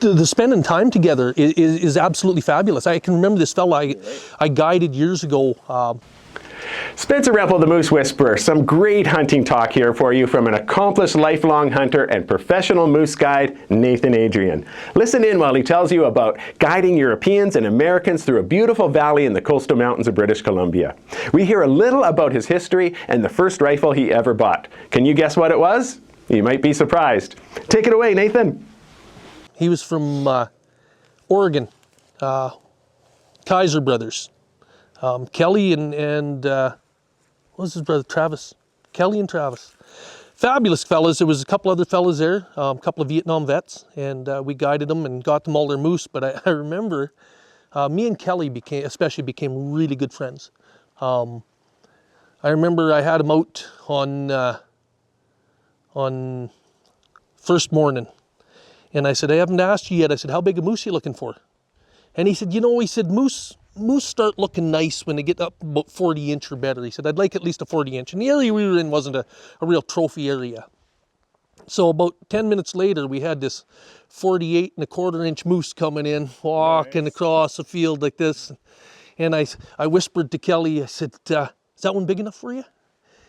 the spending time together is absolutely fabulous. I can remember this fella I guided years ago. Spencer Rempel, the Moose Whisperer. Some great hunting talk here for you from an accomplished lifelong hunter and professional moose guide, Nathan Adrian. Listen in while he tells you about guiding Europeans and Americans through a beautiful valley in the coastal mountains of British Columbia. We hear a little about his history and the first rifle he ever bought. Can you guess what it was? You might be surprised. Take it away, Nathan. He was from Oregon, Kaiser Brothers. Kelly and what was his brother, Travis? Kelly and Travis. Fabulous fellas. There was a couple other fellas there, a couple of Vietnam vets, and we guided them and got them all their moose. But I remember me and Kelly especially became really good friends. I remember I had him out on first morning, and I said, I haven't asked you yet. I said, how big a moose are you looking for? And he said, he said, moose start looking nice when they get up about 40 inch or better. He said, I'd like at least a 40 inch. And the area we were in wasn't a real trophy area. So about 10 minutes later, we had this 48 and a quarter inch moose coming in, walking across the field like this. And I whispered to Kelly, I said, is that one big enough for you?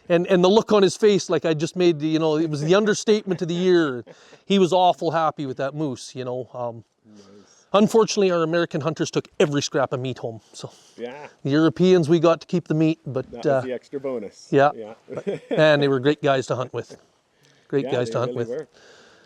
And the look on his face, like I just made, it was the understatement of the year. He was awful happy with that moose, Nice. Unfortunately, our American hunters took every scrap of meat home. So yeah. The Europeans, we got to keep the meat, but that was the extra bonus. Yeah. And they were great guys to hunt with. Great guys to hunt with. Were.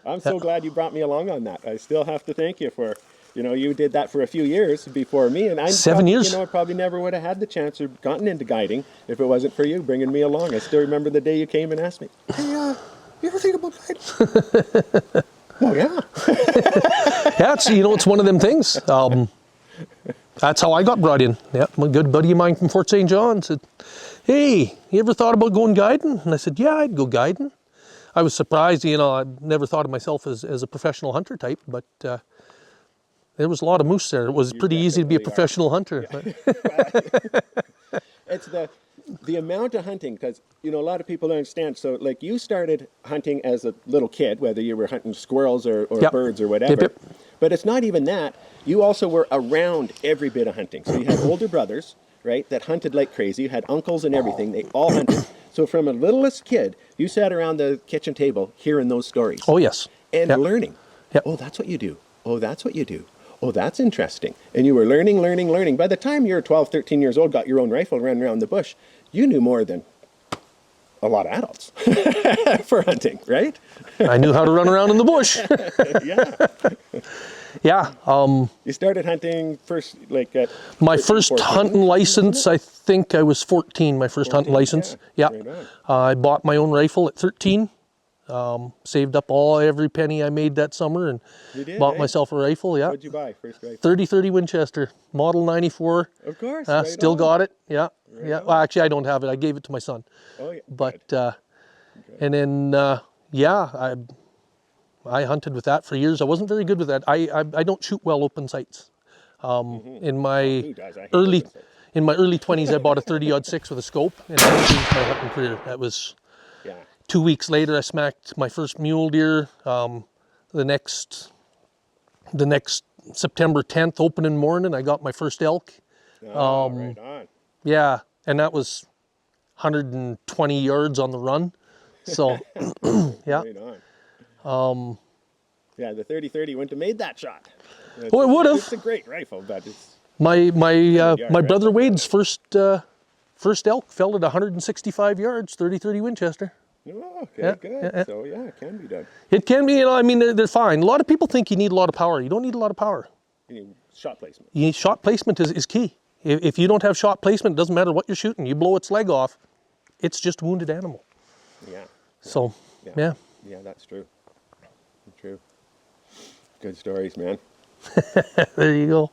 I'm so glad you brought me along on that. I still have to thank you for, you did that for a few years before me, and 7 years. I probably never would have had the chance or gotten into guiding if it wasn't for you bringing me along. I still remember the day you came and asked me, hey, you ever think about guiding? Oh yeah. Yeah, it's one of them things. That's how I got brought in. Yeah, my good buddy of mine from Fort St. John said, hey, you ever thought about going guiding? And I said, yeah, I'd go guiding. I was surprised, I never thought of myself as a professional hunter type, but there was a lot of moose there. It was pretty easy to be a professional hunter. Yeah. It's the amount of hunting, because a lot of people don't understand. So like you started hunting as a little kid, whether you were hunting squirrels or birds or whatever. Yep. But it's not even that. You also were around every bit of hunting. So you had older brothers, right, that hunted like crazy. You had uncles and everything. They all hunted. So from a littlest kid, you sat around the kitchen table hearing those stories. Oh yes. And learning. Yep. Oh, that's what you do. Oh, that's what you do. Oh, that's interesting. And you were learning. By the time you were 12, 13 years old, got your own rifle, ran around the bush, you knew more than a lot of adults for hunting, right? I knew how to run around in the bush. Yeah. Yeah. You started hunting first, like at my first 14, hunting license, I think I was 14, my first 14, hunting license. Yeah. Right I bought my own rifle at 13. Saved up every penny I made that summer and bought myself a rifle. Yeah. What'd you buy first rifle? 30-30 Winchester, model 94. Of course. Still got it. Yeah. Right yeah. Well, actually, I don't have it. I gave it to my son. Oh yeah. But and then I hunted with that for years. I wasn't very good with that. I don't shoot well open sights. In my early 20s, I bought a 30-06 with a scope, and that changed my hunting career. That was 2 weeks later. I smacked my first mule deer. The next September 10th opening morning, I got my first elk. Right on. Yeah, and that was 120 yards on the run. So, yeah. Right on. Yeah, the 30-30 wouldn't have made that shot. Well, it would have. It's a great rifle, but it's... My brother Wade's first elk fell at 165 yards, 30-30 Winchester. Oh, okay, good. Yeah. So, yeah, it can be done. It can be, they're fine. A lot of people think you need a lot of power. You don't need a lot of power. You need shot placement. Shot placement is key. If you don't have shot placement, it doesn't matter what you're shooting. You blow its leg off, it's just a wounded animal. Yeah. So, yeah. Yeah, that's true. True. Good stories, man. There you go.